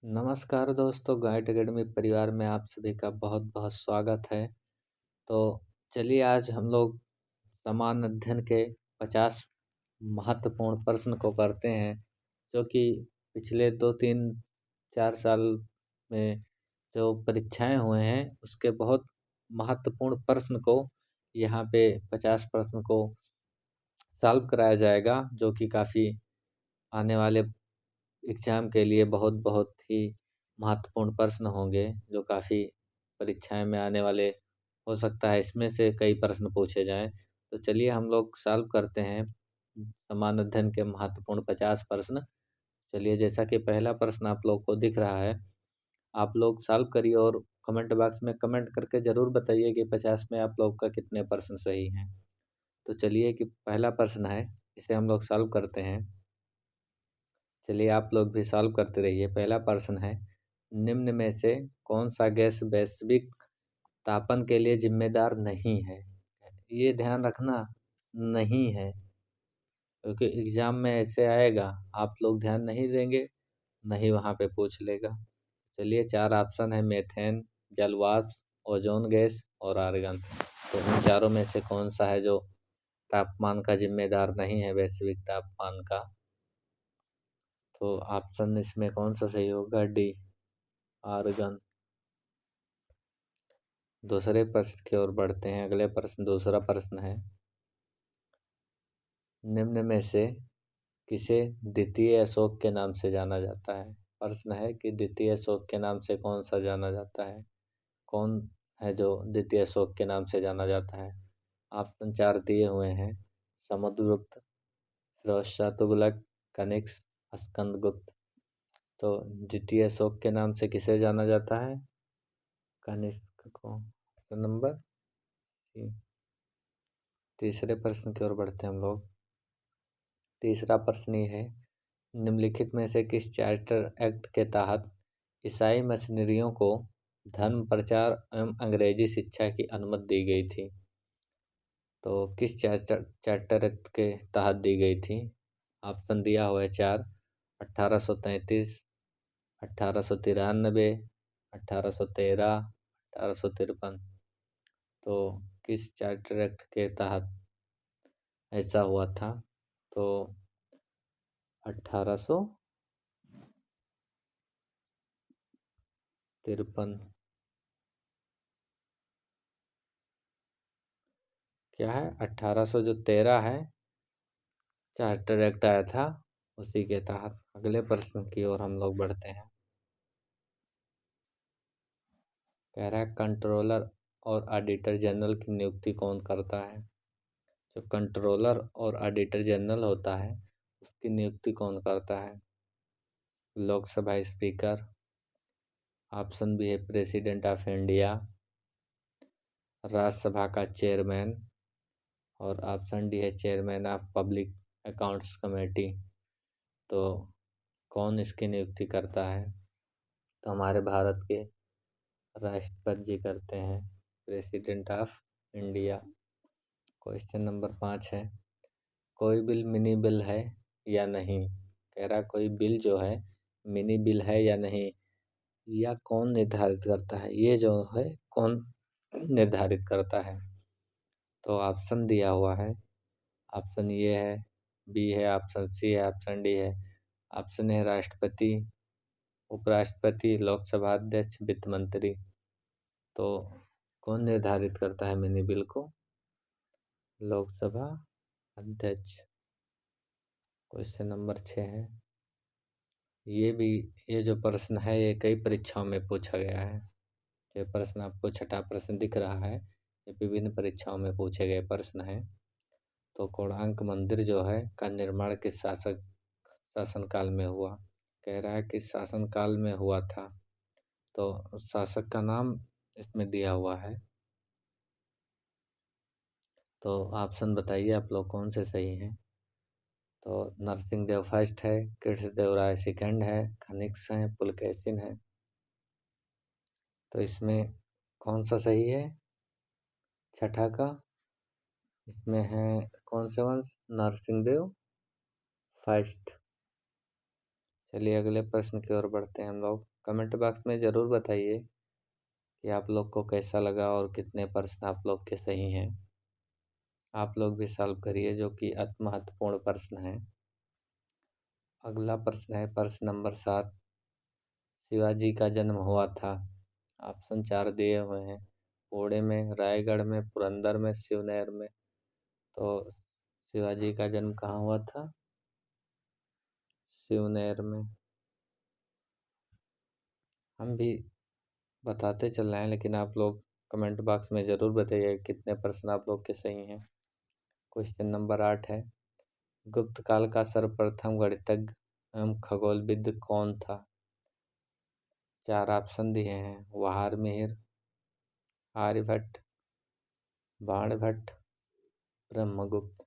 नमस्कार दोस्तों, guide academy परिवार में आप सभी का बहुत-बहुत स्वागत है। तो चलिए आज हम लोग समान अध्ययन के 50 महत्वपूर्ण प्रश्न को करते हैं, जो कि पिछले 2, 3, 4 साल में जो परीक्षाएँ हुए हैं, उसके बहुत महत्वपूर्ण प्रश्न को यहाँ पे 50 प्रश्न को सॉल्व कराया जाएगा, जो कि काफ़ी आने वाले एग्ज़ाम के लिए बहुत-बहुत ही महत्वपूर्ण प्रश्न होंगे, जो काफ़ी परीक्षाएँ में आने वाले हो सकता है इसमें से कई प्रश्न पूछे जाएँ। तो चलिए हम लोग सॉल्व करते हैं समान अध्ययन के महत्वपूर्ण 50 प्रश्न। चलिए जैसा कि पहला प्रश्न आप लोग को दिख रहा है, आप लोग सॉल्व करिए और कमेंट बॉक्स में कमेंट करके ज़रूर बताइए कि 50 में आप लोग का कितने प्रश्न सही हैं। तो चलिए कि पहला प्रश्न है, इसे हम लोग सॉल्व करते हैं। चलिए आप लोग भी सॉल्व करते रहिए। पहला प्रश्न है, निम्न में से कौन-सा गैस वैश्विक तापन के लिए जिम्मेदार नहीं है? ये ध्यान रखना नहीं है, क्योंकि एग्ज़ाम में ऐसे आएगा, आप लोग ध्यान नहीं देंगे, नहीं वहाँ पे पूछ लेगा। चलिए 4 ऑप्शन है मीथेन, जल वाष्प, ओज़ोन गैस और आर्गन। तो इन चारों में से कौन-सा है जो तापमान का जिम्मेदार नहीं है, वैश्विक तापमान का? तो ऑप्शन इसमें कौन-सा सही होगा? D, argon. दूसरे प्रश्न की ओर बढ़ते हैं। अगले प्रश्न दूसरा प्रश्न है, निम्न में से किसे द्वितीय अशोक के नाम से जाना जाता है? प्रश्न है कि द्वितीय अशोक के नाम से कौन सा जाना जाता है? कौन है जो द्वितीय अशोक के नाम से जाना जाता है? ऑप्शन 4 दिए हुए हैं, समुद्रगुप्त, फिरोज शाह तुगलक, कनिष्क, स्कंदगुप्त। तो द्वितीय अशोक के नाम से किसे जाना जाता है? कनिष्क को। तो नंबर सी। तीसरे प्रश्न की ओर बढ़ते हैं हम लोग। तीसरा प्रश्न ये है, निम्नलिखित में से किस चार्टर एक्ट के तहत ईसाई मिशनरियों को धर्म प्रचार एवं अंग्रेजी शिक्षा की अनुमति दी गई थी? तो किस चार्टर एक्ट के तहत दी गई थी? ऑप्शन दिया हुआ है 4, 1833, 1893, 1813, 1853। तो किस चार्टर एक्ट के तहत ऐसा हुआ था? तो 1853। क्या है? 1813 है, चार्टर एक्ट आया था उसी के तहत। अगले प्रश्न की ओर हम लोग बढ़ते हैं। कह रहा है, कंट्रोलर और ऑडिटर जनरल की नियुक्ति कौन करता है? जो कंट्रोलर और ऑडिटर जनरल होता है, उसकी नियुक्ति कौन करता है? लोकसभा स्पीकर, ऑप्शन बी है प्रेसिडेंट ऑफ इंडिया, राज्यसभा का चेयरमैन और ऑप्शन डी है chairman of public accounts committee. तो कौन इसकी नियुक्ति करता है? तो हमारे भारत के राष्ट्रपति जी करते हैं, president of India. Question number 5 है, कोई बिल मिनी बिल है या नहीं? कह रहा कोई बिल जो है मिनी बिल है या नहीं, या कौन निर्धारित करता है? ये जो है कौन निर्धारित करता है? तो ऑप्शन दिया हुआ है, ऑप्शन ए है, बी है, ऑप्शन सी है, ऑप्शन डी है। ऑप्शन ए राष्ट्रपति, उपराष्ट्रपति, लोकसभा अध्यक्ष, वित्त मंत्री। तो कौन निर्धारित करता है मिनी बिल को? लोकसभा अध्यक्ष। क्वेश्चन नंबर 6 है, ये भी, ये जो प्रश्न है ये कई परीक्षाओं में पूछा गया है। ये प्रश्न आपको छठा प्रश्न दिख रहा है, ये विभिन्न परीक्षाओं में पूछे गए प्रश्न हैं। तो कोणार्क मंदिर जो है का निर्माण किस शासनकाल में हुआ? कह रहा है किस शासनकाल में हुआ था? तो उस शासक का नाम इसमें दिया हुआ है। तो ऑप्शन बताइए आप लोग कौन से सही हैं? तो नरसिंह देव फर्स्ट है, कृष्णदेव राय सेकंड है, कनिष्क है, पुलकेशिन है। तो इसमें कौन सा सही है छठा का? इसमें है कौन से वंश? नरसिंह देव फर्स्ट। चलिए अगले प्रश्न की ओर बढ़ते हैं हम लोग। कमेंट बॉक्स में ज़रूर बताइए कि आप लोग को कैसा लगा और कितने प्रश्न आप लोग के सही हैं। आप लोग भी सॉल्व करिए, जो कि अति महत्वपूर्ण प्रश्न है। अगला प्रश्न है प्रश्न नंबर 7। शिवाजी का जन्म हुआ था। ऑप्शन 4 दिए हुए हैं। पुणे में, रायगढ़ में, पुरंदर में, शिवनेर में। तो शिवाजी का जन्म कहाँ हुआ था? शिवनेर में। हम भी बताते चल रहे हैं, लेकिन आप लोग कमेंट बॉक्स में ज़रूर बताइए कितने प्रश्न आप लोग के सही हैं। क्वेश्चन नंबर 8 है, गुप्त काल का सर्वप्रथम गणितज्ञ एवं खगोलविद कौन था? 4 ऑप्शन दिए हैं। वहार मिहिर, आर्यभट्ट, बाणभट्ट, ब्रह्मगुप्त।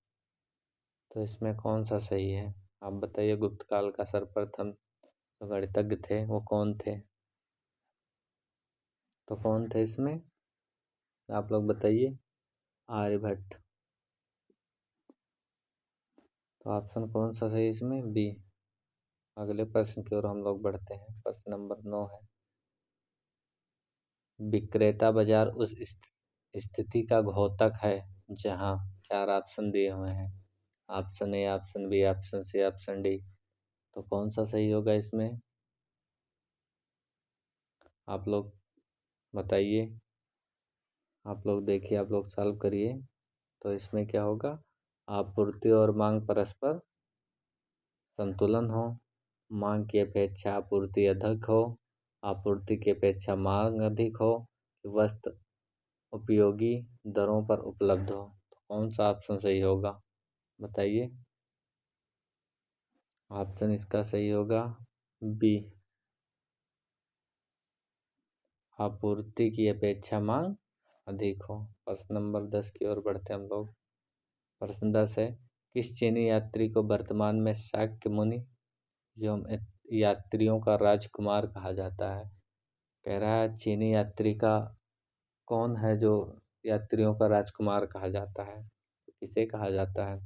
तो इसमें कौन सा सही है? आप बताइए, गुप्त काल का सर्वप्रथम जो गणितज्ञ थे वो कौन थे? तो कौन थे इसमें? आप लोग बताइए। आर्यभट्ट। तो ऑप्शन कौन सा सही इसमें? बी। अगले प्रश्न की ओर हम लोग बढ़ते हैं। प्रश्न नंबर 9 है, विक्रेता बाजार उस स्थिति का घोतक है जहां। 4 ऑप्शन दिए हुए हैं। Option A, option B, option C, option D. तो कौन सा सही होगा इसमें? आप लोग बताइए। आप लोग देखिए, आप लोग सॉल्व करिए। तो इसमें क्या होगा? आपूर्ति और मांग परस्पर संतुलन हो, मांग की अपेक्षा आपूर्ति अधिक हो, आपूर्ति की अपेक्षा मांग अधिक हो, वस्तु उपयोगी दरों पर उपलब्ध हो। तो कौन सा ऑप्शन सही होगा? बताइए। ऑप्शन इसका सही होगा बी, आपूर्ति की अपेक्षा मांग अधिक हो। प्रश्न नंबर 10 की ओर बढ़ते हैं हम लोग। प्रश्न 10 है, किस चीनी यात्री को वर्तमान में शाक्य मुनि एवं यात्रियों का राजकुमार कहा जाता है? कह रहा है चीनी यात्री का कौन है जो यात्रियों का राजकुमार कहा जाता है? किसे कहा जाता है?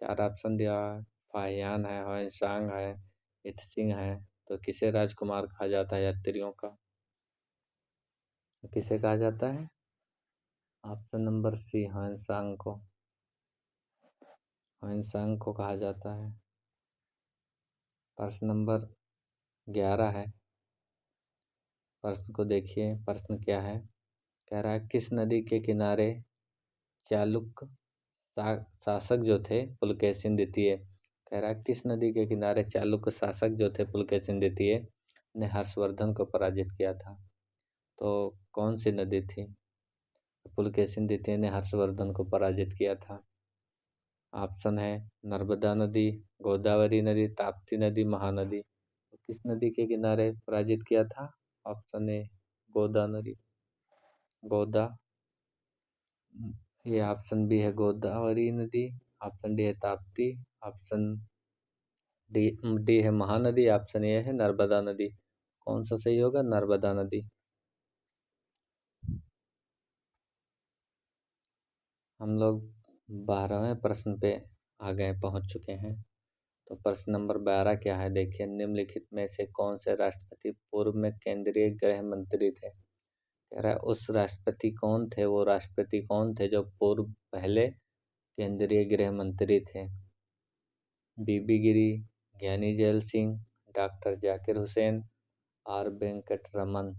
4 ऑप्शन दिया है। फाहियान है, ह्वेनसांग है, इत्सिंग है। तो किसे राजकुमार कहा जाता है यात्रियों का? तो किसे कहा जाता है? ऑप्शन नंबर सी, ह्वेनसांग को। ह्वेनसांग को कहा जाता है। प्रश्न नंबर 11 है। प्रश्न को देखिए, प्रश्न क्या है? कह रहा है किस नदी के किनारे चालुक्य शासक जो थे पुलकेशिन द्वितीय। कह रहा है किस नदी के किनारे चालुक्य शासक जो थे पुलकेशिन द्वितीय ने हर्षवर्धन को पराजित किया था? तो कौन सी नदी थी? पुलकेशिन द्वितीय ने हर्षवर्धन को पराजित किया था। ऑप्शन है नर्मदा नदी, गोदावरी नदी, ताप्ती नदी, महानदी। तो किस नदी के किनारे पराजित किया था? ऑप्शन ए, गोदा नदी। गोदा। ये ऑप्शन बी है गोदावरी नदी, ऑप्शन डी है ताप्ती, ऑप्शन डी डी है महानदी, ऑप्शन ए है नर्मदा नदी। कौन सा सही होगा? नर्मदा नदी। हम लोग 12वें प्रश्न पे आ गए, पहुंच चुके हैं। तो प्रश्न नंबर 12 क्या है? देखिए, निम्नलिखित में से कौन से राष्ट्रपति पूर्व में केंद्रीय गृह मंत्री थे? कह रहा है उस राष्ट्रपति कौन थे, वो राष्ट्रपति कौन थे जो पूर्व पहले केंद्रीय गृह मंत्री थे? V V Giri, Gyani Zail Singh, doctor Zakir Hussain, R Venkataraman.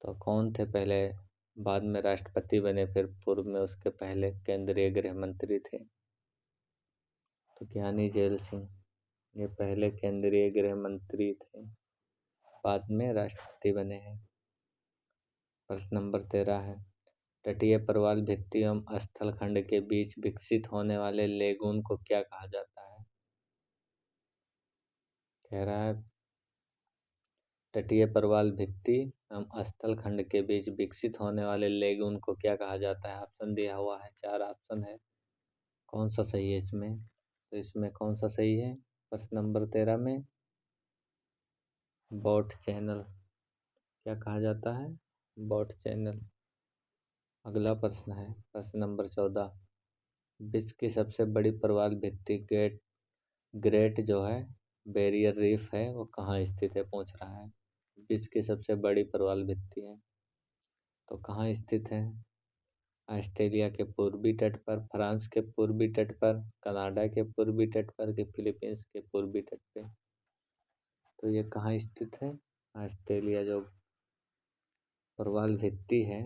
तो कौन थे पहले, बाद में राष्ट्रपति बने, फिर पूर्व में उसके पहले केंद्रीय गृह मंत्री थे? तो ज्ञानी जैल सिंह ये पहले केंद्रीय गृह मंत्री थे, बाद में राष्ट्रपति बने हैं। प्रश्न नंबर 13 है, तटीय प्रवाल भित्ति एवं स्थल खंड के बीच विकसित होने वाले लेगून को क्या कहा जाता है? कह रहा है तटीय प्रवाल भित्ति एवं स्थल खंड के बीच विकसित होने वाले लेगून को क्या कहा जाता है? ऑप्शन दिया हुआ है, 4 ऑप्शन है। कौन सा सही है इसमें? तो इसमें कौन सा सही है प्रश्न नंबर 13 में? बॉट चैनल। क्या कहा जाता है? बॉट चैनल। अगला प्रश्न है प्रश्न नंबर 14, विश्व की सबसे बड़ी प्रवाल भित्ति ग्रेट जो है बैरियर रीफ है वो कहाँ स्थित है, पूछ रहा है। विश्व की सबसे बड़ी प्रवाल भित्ति है तो कहाँ स्थित है? ऑस्ट्रेलिया के पूर्वी तट पर, फ्रांस के पूर्वी तट पर, कनाडा के पूर्वी तट पर कि फिलीपींस के पूर्वी तट पे? तो ये कहाँ स्थित है? ऑस्ट्रेलिया जो प्रवाल भित्ति है,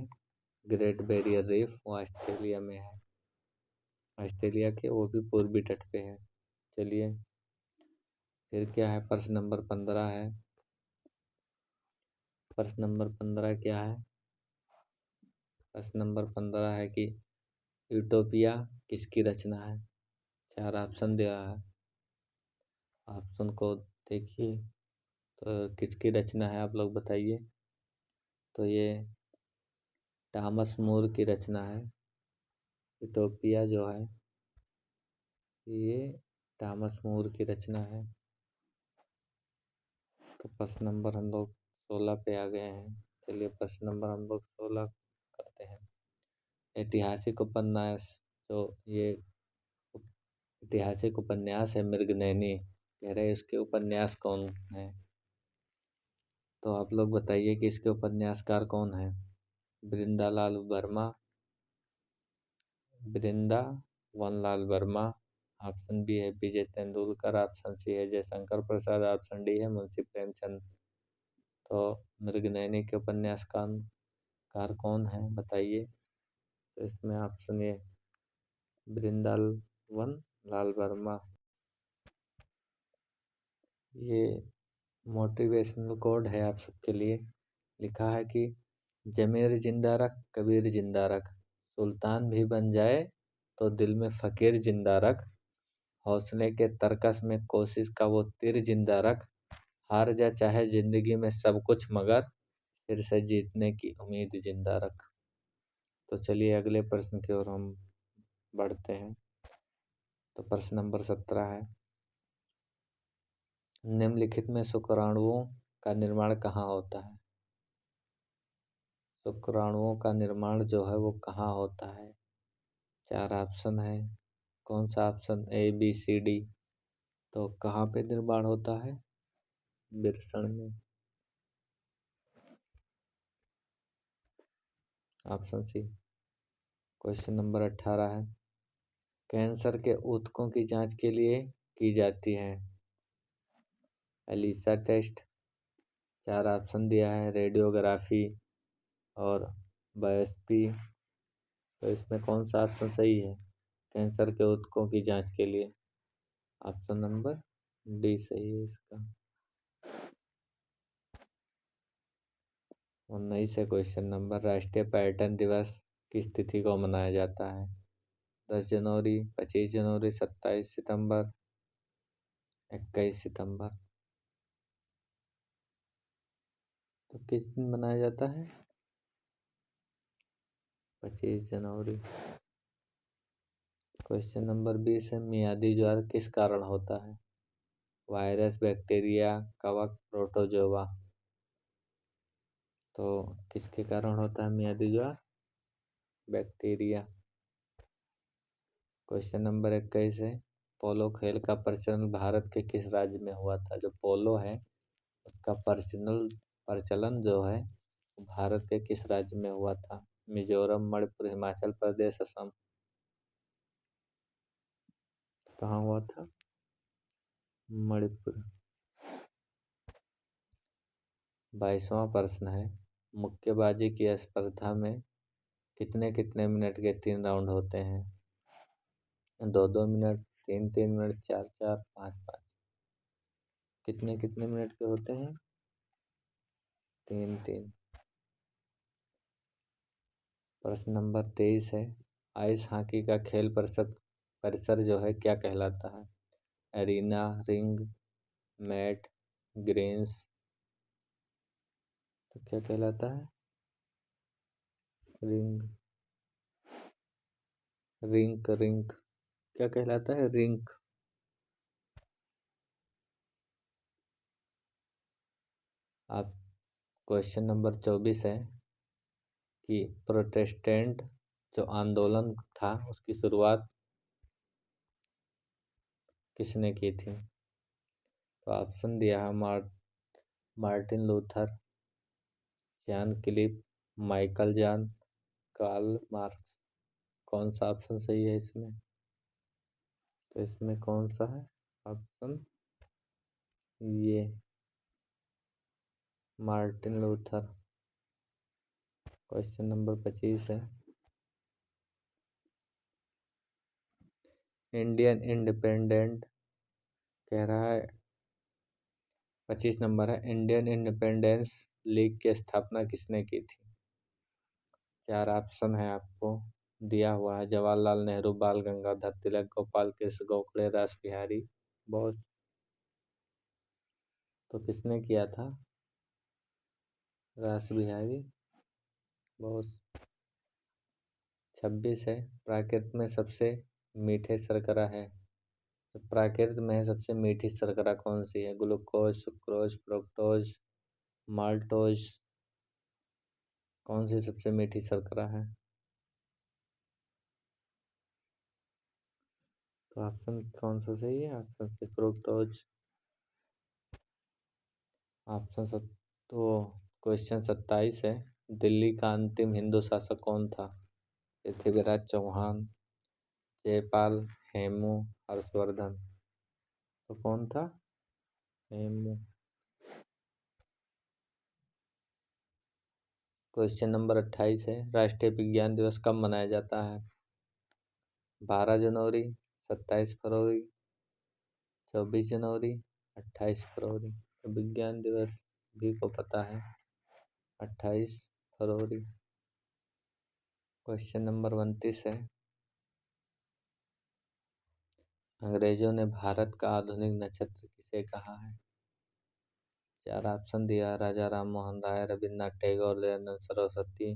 ग्रेट बैरियर रीफ, वो ऑस्ट्रेलिया में है। ऑस्ट्रेलिया के वो भी पूर्वी तट पे है। चलिए फिर क्या है, प्रश्न नंबर 15 है। प्रश्न नंबर 15 क्या है? प्रश्न नंबर 15 है कि यूटोपिया किसकी रचना है? 4 ऑप्शन दिया है, ऑप्शन को देखिए। तो किसकी रचना है आप लोग बताइए। तो ये थॉमस मोर की रचना है। यूटोपिया जो है ये थॉमस मोर की रचना है। तो प्रश्न नंबर हम लोग 16 पे आ गए हैं। चलिए प्रश्न नंबर हम लोग 16 करते हैं। ऐतिहासिक उपन्यास, जो ये ऐतिहासिक उपन्यास है मृगनयनी, कह रहे इसके उपन्यास कौन है? तो आप लोग बताइए कि इसके उपन्यासकार कौन है। वृंदालाल वर्मा, वृंदावनलाल वर्मा, ऑप्शन बी है विजय तेंदुलकर, ऑप्शन सी है जयशंकर प्रसाद, ऑप्शन डी है मुंशी प्रेमचंद। तो मृगनयनी के उपन्यासकार कौन है बताइए। तो इसमें ऑप्शन ए वृंदावन लाल वर्मा। ये मोटिवेशनल कोड है आप सबके लिए। लिखा है कि जमीर जिंदा रख, कबीर जिंदा रख, सुल्तान भी बन जाए तो दिल में फकीर जिंदा रख, हौसले के तरकस में कोशिश का वो तीर जिंदा रख, हार जा चाहे जिंदगी में सब कुछ मगर फिर से जीतने की उम्मीद जिंदा रख। तो चलिए अगले प्रश्न की ओर हम बढ़ते हैं। तो प्रश्न नंबर 17 है, निम्नलिखित में शुक्राणुओं का निर्माण कहाँ होता है? शुक्राणुओं का निर्माण जो है वो कहाँ होता है? 4 ऑप्शन है। कौन सा option? A B C D. तो कहाँ पे निर्माण होता है? वृषण में। Option C. क्वेश्चन नंबर 18 है, कैंसर के ऊतकों की जांच के लिए की जाती है एलिसा टेस्ट। 4 ऑप्शन दिया है, रेडियोग्राफी और बायोप्सी। तो इसमें कौन सा ऑप्शन सही है कैंसर के ऊतकों की जांच के लिए? ऑप्शन नंबर डी सही है इसका। 19 है क्वेश्चन नंबर, राष्ट्रीय पर्यटन दिवस किस तिथि को मनाया जाता है? 10 जनवरी, 25 जनवरी, 27 सितंबर, 21 सितंबर। तो किस दिन मनाया जाता है? 25 जनवरी। क्वेश्चन नंबर 20 है, मियादी ज्वर किस कारण होता है? वायरस, बैक्टीरिया, कवक, प्रोटोजोआ। तो किसके कारण होता है मियादी ज्वर? बैक्टीरिया। क्वेश्चन नंबर 21 है, पोलो खेल का प्रचलन भारत के किस राज्य में हुआ था? जो पोलो है उसका प्रचलन जो है भारत के किस राज्य में हुआ था? मिजोरम, मणिपुर, हिमाचल प्रदेश, असम। कहाँ हुआ था? मणिपुर। 22वां प्रश्न है, मुक्केबाजी की स्पर्धा में कितने कितने मिनट के 3 राउंड होते हैं? 2-2 मिनट, 3-3 मिनट, 4-4, 5-5। कितने कितने मिनट के होते हैं? 3-3। प्रश्न नंबर 23 है, आइस हॉकी का खेल परिसर जो है क्या कहलाता है? Arena, ring, mat, greens. तो क्या कहलाता है? Ring, rink, rink. क्या कहलाता है? रिंक। आप क्वेश्चन नंबर 24 है कि प्रोटेस्टेंट जो आंदोलन था उसकी शुरुआत किसने की थी? तो ऑप्शन दिया है Martin Luther, John Cliff, Michael John, Karl Marx. कौन सा ऑप्शन सही है इसमें? तो इसमें कौन सा है ऑप्शन? ये मार्टिन लूथर। क्वेश्चन नंबर 25 है, इंडियन इंडिपेंडेंट कह रहा है। 25 नंबर है, इंडियन इंडिपेंडेंस लीग की स्थापना किसने की थी? चार ऑप्शन है आपको दिया हुआ है, जवाहरलाल नेहरू, बाल गंगाधर तिलक, गोपाल कृष्ण गोखले, रास बिहारी बोस। तो किसने किया था? रास बिहारी बोस। 26 है, प्राकृत में सबसे मीठे शर्करा है। तो प्राकृत में सबसे मीठी शर्करा कौन सी है? Glucose, sucrose, fructose, maltose. कौन सी सबसे मीठी शर्करा है? तो ऑप्शन कौन सा सही है? Option C fructose. ऑप्शन तो क्वेश्चन 27 है, दिल्ली का अंतिम हिंदू शासक कौन था? पृथ्वीराज चौहान, जयपाल, हेमू, हर्षवर्धन। तो कौन था? हेमू। क्वेश्चन नंबर 28 है, राष्ट्रीय विज्ञान दिवस कब मनाया जाता है? 12 जनवरी, 27 फरवरी, 24 जनवरी, 28 फरवरी। तो विज्ञान दिवस भी को पता है, 28 फरवरी। क्वेश्चन नंबर 29 है, अंग्रेजों ने भारत का आधुनिक नक्षत्र किसे कहा है? चार ऑप्शन दिया, राजा राम मोहन राय, रविन्द्रनाथ टैगोर, दयानंद सरस्वती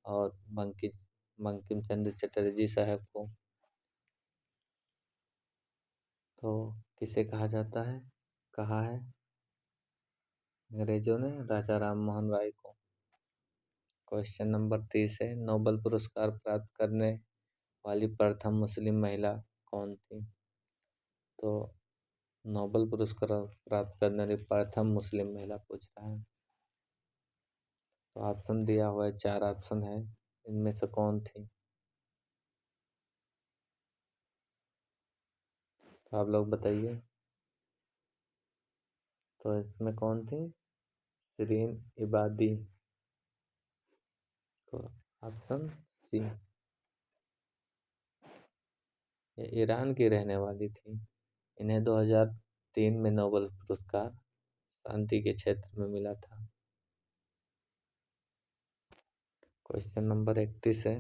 और बंकिम चंद्र चटर्जी साहब को। तो किसे कहा जाता है, कहा है अंग्रेजों ने? राजा राम मोहन राय को। क्वेश्चन नंबर 30 है, नोबेल पुरस्कार प्राप्त करने वाली प्रथम मुस्लिम महिला कौन थी? तो नोबेल पुरस्कार प्राप्त करने वाली प्रथम मुस्लिम महिला पूछ रहा है। तो ऑप्शन दिया हुआ है, चार ऑप्शन है, इनमें से कौन थी? तो आप लोग बताइए। तो इसमें कौन थी? शिरीन इबादी। तो ऑप्शन सी, ये ईरान की रहने वाली थी। इन्हें 2003 में नोबेल पुरस्कार शांति के क्षेत्र में मिला था। क्वेश्चन नंबर 31 है,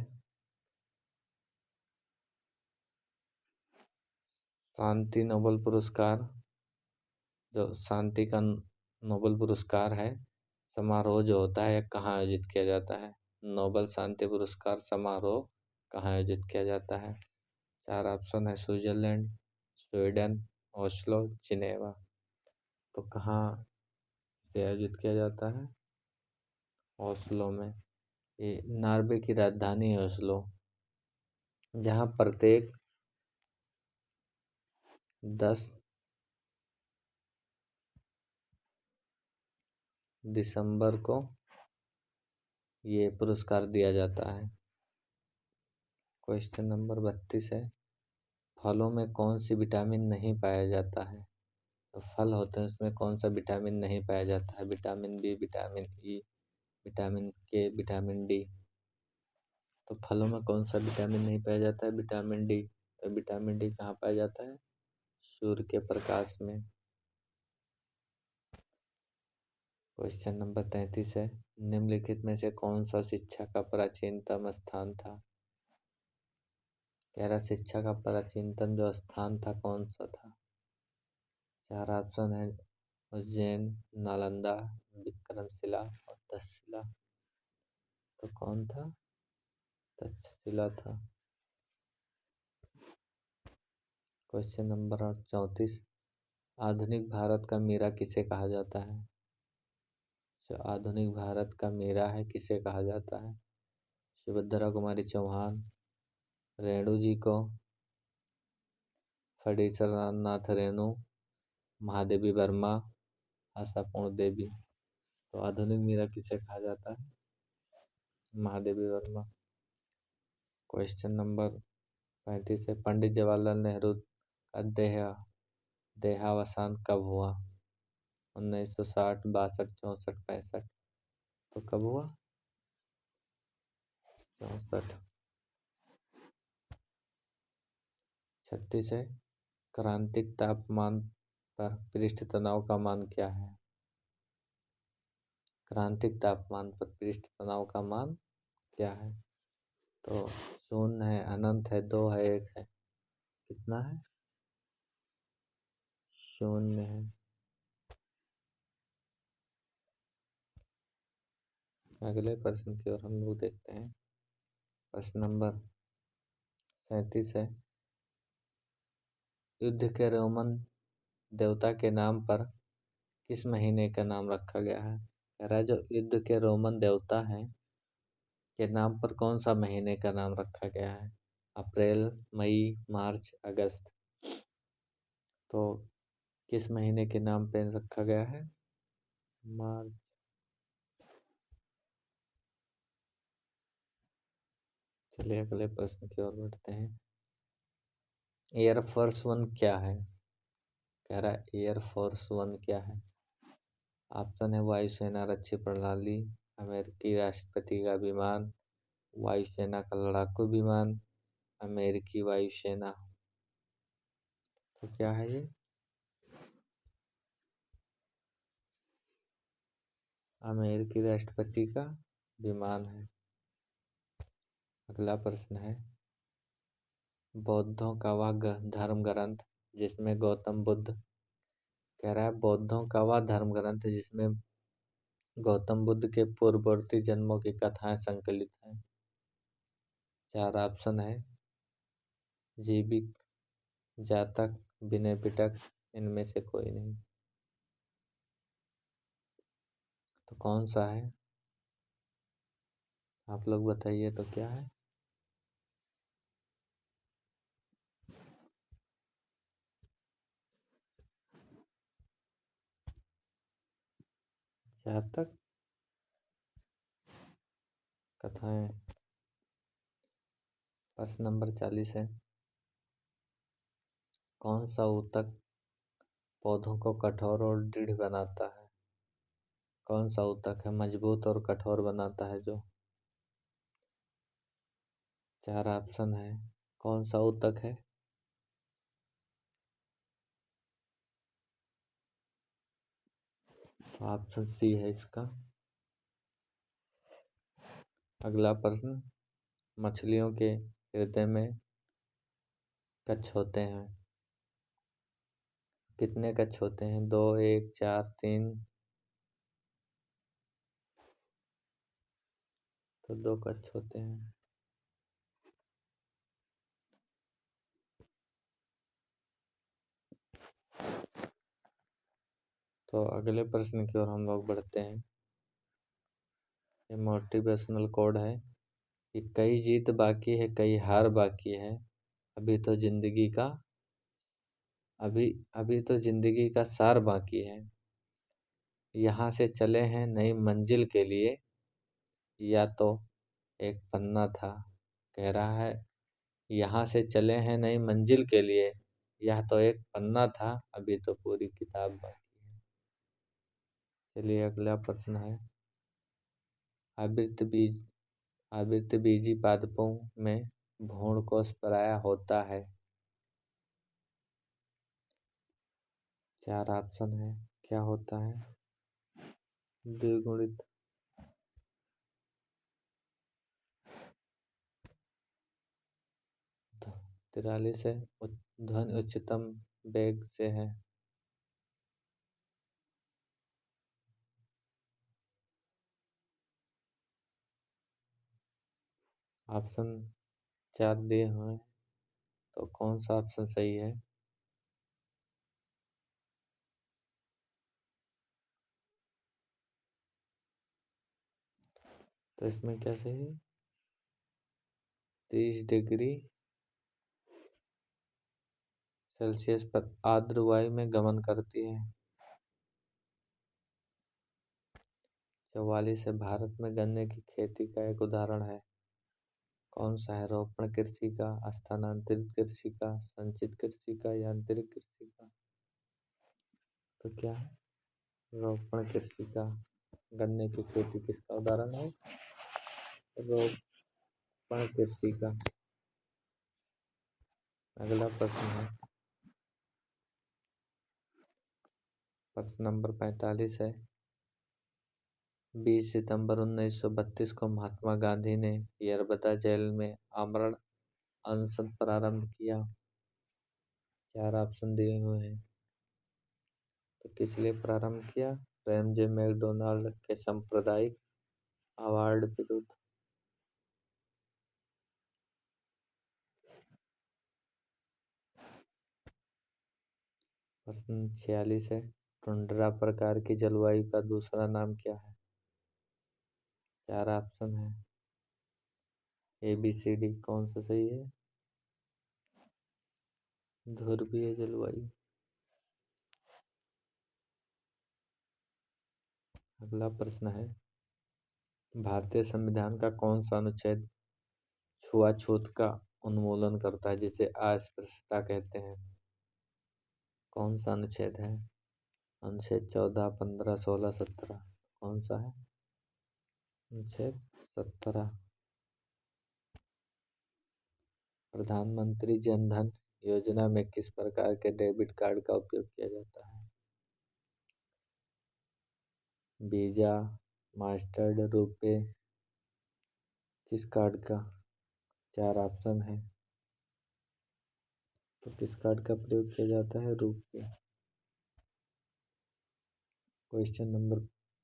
शांति नोबेल पुरस्कार, जो शांति का नोबेल पुरस्कार है, समारोह जो होता है कहाँ आयोजित किया जाता है? नोबेल शांति पुरस्कार समारोह कहाँ आयोजित किया जाता है? चार ऑप्शन है, स्विट्जरलैंड, स्वीडन, ओस्लो, जिनेवा। तो कहाँ से आयोजित किया जाता है? ओस्लो में। ये नॉर्वे की राजधानी है ओस्लो, जहाँ प्रत्येक 10 दिसंबर को ये पुरस्कार दिया जाता है। क्वेश्चन नंबर 32 है, फलों में कौन सी विटामिन नहीं पाया जाता है? तो फल होते हैं उसमें कौन सा विटामिन नहीं पाया जाता है? Vitamin B, vitamin E, vitamin K, vitamin D. तो फलों में कौन सा विटामिन नहीं पाया जाता है? Vitamin D. तो विटामिन डी कहाँ पाया जाता है? सूर्य के प्रकाश में। क्वेश्चन नंबर 33 है, निम्नलिखित में से कौन सा शिक्षा का प्राचीनतम स्थान था? कह रहा शिक्षा का प्राचीनतम जो स्थान था कौन सा था? चार ऑप्शन है, उज्जैन, नालंदा, विक्रमशिला और तक्षशिला। तो कौन था? तक्षशिला था। क्वेश्चन नंबर 34, आधुनिक भारत का मीरा किसे कहा जाता है? जो आधुनिक भारत का मीरा है किसे कहा जाता है? सुभद्रा कुमारी चौहान, रेणु जी को, फणीश्वरनाथ रेणु, महादेवी वर्मा, आशापूर्ण देवी। तो आधुनिक मीरा किसे कहा जाता है? महादेवी वर्मा। क्वेश्चन नंबर 35 है, पंडित जवाहरलाल नेहरू का देहावसान कब हुआ? 1960, 62, 64, 65। तो कब हुआ? 64। 36 है, क्रांतिक तापमान पर पृष्ठ तनाव का मान क्या है? क्रांतिक तापमान पर पृष्ठ तनाव का मान क्या है? तो 0 है, अनंत है, 2 है, 1 है। कितना है? 0 है। अगले प्रश्न की ओर हम लोग देखते हैं। प्रश्न नंबर 37 है, युद्ध के रोमन देवता के नाम पर किस महीने का नाम रखा गया है? कह रहा है जो युद्ध के रोमन देवता हैं के नाम पर कौन सा महीने का नाम रखा गया है? अप्रैल, मई, मार्च, अगस्त। तो किस महीने के नाम पे रखा गया है? मार्च। चलिए अगले प्रश्न की ओर बढ़ते हैं। एयरफोर्स 1 क्या है? कह रहा है एयरफोर्स 1 क्या है? ऑप्शन है वायुसेना रक्षी प्रणाली, अमेरिकी राष्ट्रपति का विमान, वायुसेना का लड़ाकू विमान, अमेरिकी वायुसेना। तो क्या है ये? अमेरिकी राष्ट्रपति का विमान है। अगला प्रश्न है, बौद्धों का वह धर्म ग्रंथ जिसमें गौतम बुद्ध, कह रहा है बौद्धों का वह धर्म ग्रंथ जिसमें गौतम बुद्ध के पूर्ववर्ती जन्मों की कथाएं संकलित हैं। 4 ऑप्शन है, जीविक, जातक, विनय पिटक, इनमें से कोई नहीं। तो कौन सा है? आप लोग बताइए तो क्या है? जातक कथाएं। प्रश्न नंबर 40 है, कौन सा ऊतक पौधों को कठोर और दृढ़ बनाता है? कौन सा ऊतक है मजबूत और कठोर बनाता है जो? 4 ऑप्शन है, कौन सा ऊतक है? तो ऑप्शन सी है इसका। अगला प्रश्न, मछलियों के हृदय में कच्छ होते हैं। कितने कच्छ होते हैं? 2, 1, 4, 3। तो 2 कच्छ होते हैं। तो अगले प्रश्न की ओर हम लोग बढ़ते हैं। ये मोटिवेशनल कोड है कि कई जीत बाकी है, कई हार बाकी है, अभी तो जिंदगी का अभी अभी तो जिंदगी का सार बाकी है। यहाँ से चले हैं नई मंजिल के लिए, या तो एक पन्ना था। कह रहा है यहाँ से चले हैं नई मंजिल के लिए, यह तो एक पन्ना था, अभी तो पूरी किताब बाकी है। चलिए अगला प्रश्न है, आवृत्त बीज आवृत्त बीजी पादपों में भ्रूण कोश पराया होता है। 4 ऑप्शन है, क्या होता है? द्विगुणित। 43 है, ध्वनि उच्चतम वेग से है। ऑप्शन 4 दिए हुए हैं, तो कौन सा ऑप्शन सही है? तो इसमें क्या सही है? 30 डिग्री सेल्सियस पर आर्द्र वायु में गमन करती है। 44 है, भारत में गन्ने की खेती का एक उदाहरण है। कौन सा है? रोपण कृषि का, स्थानांतरित कृषि का, संचित कृषि का, यांत्रिक कृषि का? तो क्या है? रोपण कृषि का। गन्ने की खेती किसका उदाहरण है? रोपण कृषि का। अगला प्रश्न है, प्रश्न नंबर 45 है। 20 सितंबर 1932 को महात्मा गांधी ने यरबदा जेल में आमरण अनशन प्रारंभ किया। 4 ऑप्शन दिए हुए हैं। तो किस लिए प्रारंभ किया? रैमजे मैकडोनाल्ड के सांप्रदायिक अवार्ड विरुद्ध। प्रश्न 46 है। टुंड्रा प्रकार की जलवायु का दूसरा नाम क्या है? 4 ऑप्शन है। ABCD कौन सा सही है? ध्रुवीय जलवायु। अगला प्रश्न है, भारतीय संविधान का कौन सा अनुच्छेद छुआछूत का उन्मूलन करता है, जिसे अस्पृश्यता कहते हैं? कौन सा अनुच्छेद है? अनुच्छेद 14, 15, 16, 17। कौन सा है? अनुच्छेद 17। प्रधानमंत्री जन धन योजना में किस प्रकार के डेबिट कार्ड का उपयोग किया जाता है? Visa, mastered, RuPay? किस कार्ड का? 4 ऑप्शन है। तो किस कार्ड का प्रयोग किया जाता है? रुपे। क्वेश्चन नंबर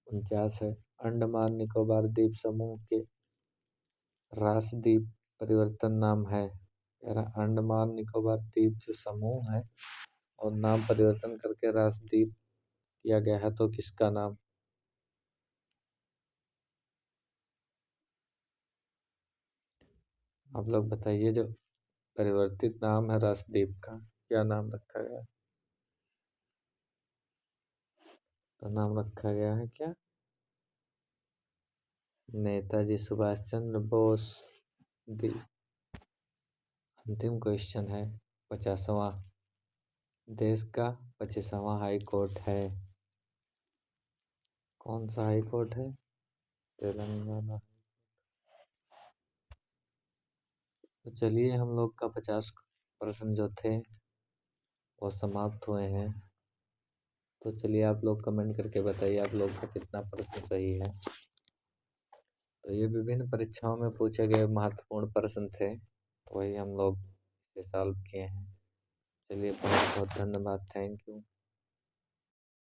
49 है। अंडमान निकोबार द्वीप समूह के राष्ट्रद्वीप परिवर्तन नाम है। अंडमान निकोबार द्वीप जो समूह है और नाम परिवर्तन करके राष्ट्रद्वीप किया गया है, तो किसका नाम? आप लोग बताइए, जो परिवर्तित नाम है राष्ट्रद्वीप का, क्या नाम रखा गया? तो नाम रखा गया है क्या? नेताजी सुभाष चंद्र बोस द्वीप। अंतिम क्वेश्चन है 50वां। देश का 25वां हाई कोर्ट है। कौन सा हाई कोर्ट है? तेलंगाना। तो चलिए, हम लोग का 50 प्रश्न जो थे वो समाप्त हुए हैं। तो चलिए, आप लोग कमेंट करके बताइए आप लोग का कितना प्रश्न सही है। तो ये विभिन्न परीक्षाओं में पूछे गए महत्वपूर्ण प्रश्न थे, वही हम लोग इसे सॉल्व किए हैं। चलिए, बहुत बहुत धन्यवाद। Thank you.